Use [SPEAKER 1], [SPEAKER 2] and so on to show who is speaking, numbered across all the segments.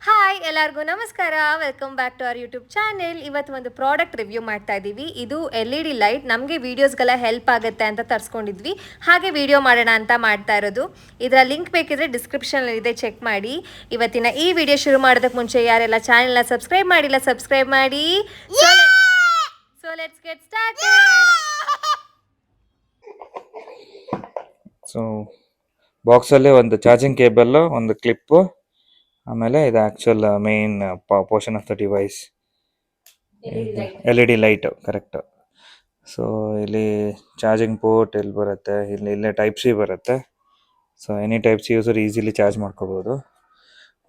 [SPEAKER 1] Hi ಎಲ್ಲರಿಗೂ ನಮಸ್ಕಾರ, welcome back to our YouTube channel. ಇವತ್ತು ಒಂದು ಪ್ರಾಡಕ್ಟ್ ರಿವ್ಯೂ ಮಾಡ್ತಾ ಇದ್ದೀವಿ. ಇದು LED ಲೈಟ್. ನಮಗೆ ವೀಡಿಯೋಸ್ಗೆಲ್ಲ ಹೆಲ್ಪ್ ಆಗುತ್ತೆ ಅಂತ ತರಿಸ್ಕೊಂಡಿದ್ವಿ, ಹಾಗೆ ವಿಡಿಯೋ ಮಾಡೋಣ ಅಂತ ಮಾಡ್ತಾ ಇರೋದು. ಇದರ ಲಿಂಕ್ ಬೇಕಿದ್ರೆ ಡಿಸ್ಕ್ರಿಪ್ಷನಲ್ಲಿ ಇದೆ, ಚೆಕ್ ಮಾಡಿ. ಇವತ್ತಿನ ಈ ವಿಡಿಯೋ ಶುರು ಮಾಡೋದಕ್ಕೆ ಮುಂಚೆ ಯಾರೆಲ್ಲ ಚಾನೆಲ್ನ ಸಬ್ಸ್ಕ್ರೈಬ್ ಮಾಡಿಲ್ಲ ಸಬ್ಸ್ಕ್ರೈಬ್ ಮಾಡಿ. So let's get started.
[SPEAKER 2] So ಬಾಕ್ಸಲ್ಲಿ ಒಂದು ಚಾರ್ಜಿಂಗ್ ಕೇಬಲ್, ಒಂದು ಕ್ಲಿಪ್ಪು, ಆಮೇಲೆ ಇದು actual main portion of the device, LED light. Correct. So ಇಲ್ಲಿ ಚಾರ್ಜಿಂಗ್ ಪೋರ್ಟ್ ಇಲ್ಲಿ ಬರುತ್ತೆ, ಇಲ್ಲೇ ಟೈಪ್ ಸಿ ಬರುತ್ತೆ. So any type C user easily charge ಮಾಡ್ಕೋಬೋದು.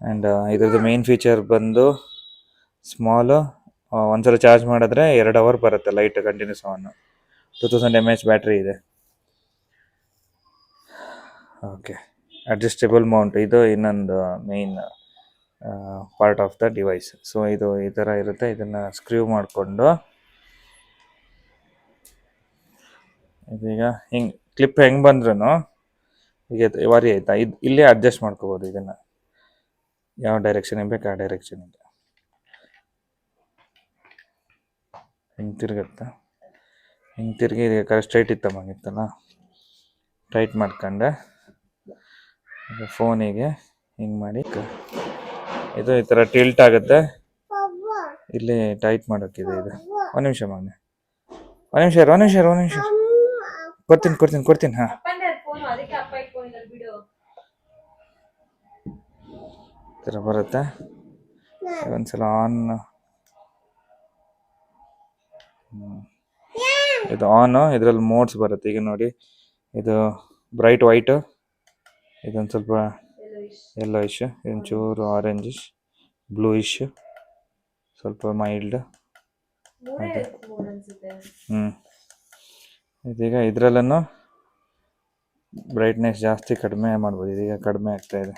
[SPEAKER 2] ಆ್ಯಂಡ್ ಇದ್ರದ್ದು ಮೇನ್ ಫೀಚರ್ ಬಂದು ಸ್ಮಾಲು. ಒಂದ್ಸಲ ಚಾರ್ಜ್ ಮಾಡಿದ್ರೆ 2 ಅವರ್ ಬರುತ್ತೆ light continuous on. 2000 mAh battery ಇದೆ. ಓಕೆ, ಅಡ್ಜಸ್ಟೇಬಲ್ ಮೌಂಟ್ ಇದು ಇನ್ನೊಂದು main part of the device. So ಇದು ಈ ಥರ ಇರುತ್ತೆ. ಇದನ್ನು ಸ್ಕ್ರೂ ಮಾಡಿಕೊಂಡು ಇದೀಗ ಹಿಂಗೆ ಕ್ಲಿಪ್ ಹೆಂಗೆ ಬಂದ್ರೂ ಈಗ ವಾರಿ ಆಯಿತಾ, ಇಲ್ಲೇ ಅಡ್ಜಸ್ಟ್ ಮಾಡ್ಕೋಬೋದು. ಇದನ್ನು ಯಾವ ಡೈರೆಕ್ಷನಿಗೆ ಬೇಕು ಆ ಡೈರೆಕ್ಷನಿಗೆ ಹಿಂಗೆ ತಿರುಗುತ್ತೆ. ಹಿಂಗೆ ತಿರುಗಿ ಸ್ಟ್ರೈಟ್ ಇತ್ತಲ್ಲ, ಟೈಟ್ ಮಾಡ್ಕೊಂಡೆ ಫೋನಿಗೆ ಹಿಂಗೆ ಮಾಡಿ ಇದು ಈ ಥರ ಟಿಲ್ಟ್ ಆಗುತ್ತೆ. ಇಲ್ಲಿ ಟೈಟ್ ಮಾಡೋಕ್ಕಿದೆ. ಇದು ಒಂದು ನಿಮಿಷ ಮಗನೆ, ಒಂದು ನಿಮಿಷ ಕೊಡ್ತೀನಿ. ಹಾಂ, ಈ ಥರ ಬರುತ್ತೆ. ಒಂದ್ಸಲ ಆನ್, ಇದು ಆನು. ಇದರಲ್ಲಿ ಮೋಡ್ಸ್ ಬರುತ್ತೆ. ಈಗ ನೋಡಿ, ಇದು ಬ್ರೈಟ್ ವೈಟು, ಇದೊಂದು ಸ್ವಲ್ಪ ಯೆಲ್ಲೋಯಿಶ್, ಒಂಚೂರು ಆರೆಂಜಿಶ್, ಬ್ಲೂಯಿಶ್, ಸ್ವಲ್ಪ ಮೈಲ್ಡ್. ಇದೀಗ ಇದರಲ್ಲೂ ಬ್ರೈಟ್ನೆಸ್ ಜಾಸ್ತಿ ಕಡಿಮೆ ಮಾಡ್ಬೋದು. ಇದೀಗ ಕಡಿಮೆ ಆಗ್ತಾಯಿದೆ,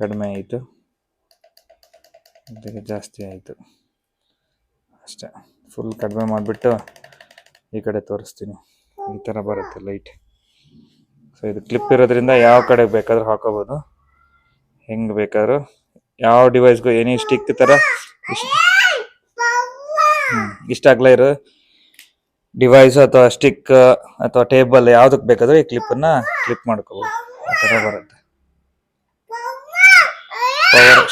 [SPEAKER 2] ಕಡಿಮೆ ಆಯಿತು, ಇದೀಗ ಜಾಸ್ತಿ ಆಯಿತು ಅಷ್ಟೇ. ಫುಲ್ ಕಡಿಮೆ ಮಾಡಿಬಿಟ್ಟು ಈ ಕಡೆ ತೋರಿಸ್ತೀನಿ. ಈ ಥರ ಬರುತ್ತೆ ಲೈಟ್. ಸೊ ಇದು ಕ್ಲಿಪ್ ಇರೋದ್ರಿಂದ ಯಾವ ಕಡೆ ಬೇಕಾದ್ರೂ ಹಾಕೋಬೋದು, ಹೆಂಗೆ ಬೇಕಾದ್ರೂ. ಯಾವ ಡಿವೈಸ್ಗೂ ಎನಿ ಸ್ಟಿಕ್ ಥರ ಇಷ್ಟ ಆಗಲೇ ಇರೋ ಡಿವೈಸ್ ಅಥವಾ ಸ್ಟಿಕ್ ಅಥವಾ ಟೇಬಲ್ ಯಾವುದಕ್ಕೆ ಬೇಕಾದರೂ ಈ ಕ್ಲಿಪ್ಪನ್ನು ಕ್ಲಿಪ್ ಮಾಡ್ಕೋಬೋದು. ಆ ಥರ ಬರುತ್ತೆ. Power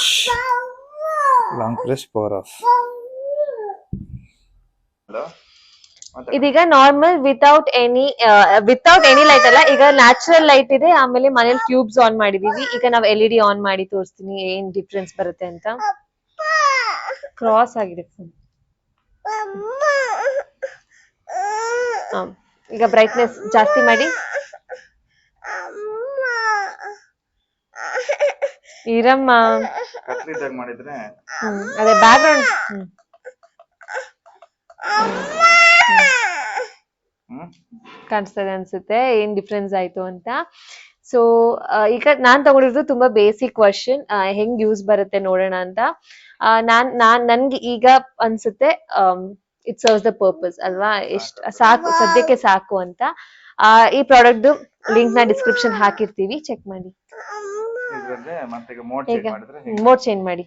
[SPEAKER 2] long press, power of.
[SPEAKER 1] ಇದೀಗ ನಾರ್ಮಲ್ ವಿತೌಟ್ ಎನಿ ಲೈಟ್ ಅಲ್ಲ, ಈಗ ನ್ಯಾಚುರಲ್ ಲೈಟ್ ಇದೆ. ಆಮೇಲೆ ಮನೇಲಿ ಟ್ಯೂಬ್ಸ್ ಆನ್ ಮಾಡಿದೀವಿ. ಈಗ ನಾವು LED ಆನ್ ಮಾಡಿ ತೋರಿಸ್ತೀನಿ ಏನ್ ಡಿಫ್ರೆನ್ಸ್ ಬರುತ್ತೆ ಅಂತ. ಕ್ರಾಸ್ ಆಗಿದೆ ಫೋನ್. ಈಗ ಬ್ರೈಟ್ನೆಸ್ ಜಾಸ್ತಿ ಮಾಡಿ. ಇರಮ್ಮ,
[SPEAKER 2] ಮಾಡಿದ್ರೆ
[SPEAKER 1] ಅದೇ ಬ್ಯಾಕ್ ಗ್ರೌಂಡ್ ಕಾಣಿಸ್ತದೆ ಅನ್ಸುತ್ತೆ ಏನ್ ಡಿಫ್ರೆನ್ಸ್ ಆಯ್ತು ಅಂತ. ಸೊ ಈಗ ನಾನ್ ತಗೊಂಡಿರೋದು ತುಂಬಾ ಬೇಸಿಕ್ ವರ್ಷನ್, ಹೆಂಗ್ ಯೂಸ್ ಬರುತ್ತೆ ನೋಡೋಣ ಅಂತ. ನನ್ಗೆ ಈಗ ಅನ್ಸುತ್ತೆ ಇಟ್ ಸರ್ವ್ಸ್ ದ ಪರ್ಪಸ್ ಅಲ್ವಾ, ಎಷ್ಟ್ ಸಾಕು, ಸದ್ಯಕ್ಕೆ ಸಾಕು ಅಂತ. ಈ ಪ್ರಾಡಕ್ಟ್ ಲಿಂಕ್ ನ ಡಿಸ್ಕ್ರಿಪ್ಷನ್ ಹಾಕಿರ್ತೀವಿ, ಚೆಕ್ ಮಾಡಿ. ಈಗ ಮೋಡ್ ಚೇಂಜ್ ಮಾಡಿ.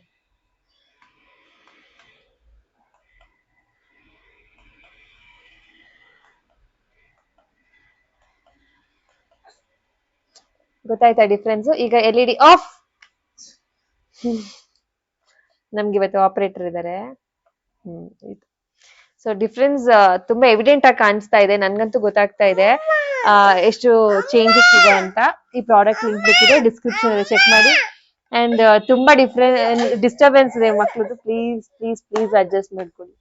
[SPEAKER 1] ಗೊತ್ತಾಯ್ತಾ ಡಿಫ್ರೆನ್ಸ್? ಈಗ LED ಆಫ್. ನಮ್ಗೆ ಇವತ್ತು ಆಪರೇಟರ್ ಇದ್ದಾರೆ. ಸೊ ಡಿಫ್ರೆನ್ಸ್ ತುಂಬಾ ಎವಿಡೆಂಟ್ ಆಗಿ ಕಾಣಿಸ್ತಾ ಇದೆ. ನನ್ಗಂತೂ ಗೊತ್ತಾಗ್ತಾ ಇದೆ ಎಷ್ಟು ಚೇಂಜಸ್ ಇದೆ ಅಂತ. ಈ ಪ್ರಾಡಕ್ಟ್ ಲಿಂಕ್ ಬೇಕಿದೆ ಡಿಸ್ಕ್ರಿಪ್ಷನ್ ಅಲ್ಲಿ ಚೆಕ್ ಮಾಡಿ. ಅಂಡ್ ತುಂಬಾ ಡಿಸ್ಟರ್ಬೆನ್ಸ್ ಇದೆ ಮಕ್ಳದ್ದು. ಪ್ಲೀಸ್ ಅಡ್ಜಸ್ಟ್ ಮಾಡ್ಕೊಳ್ಳಿ.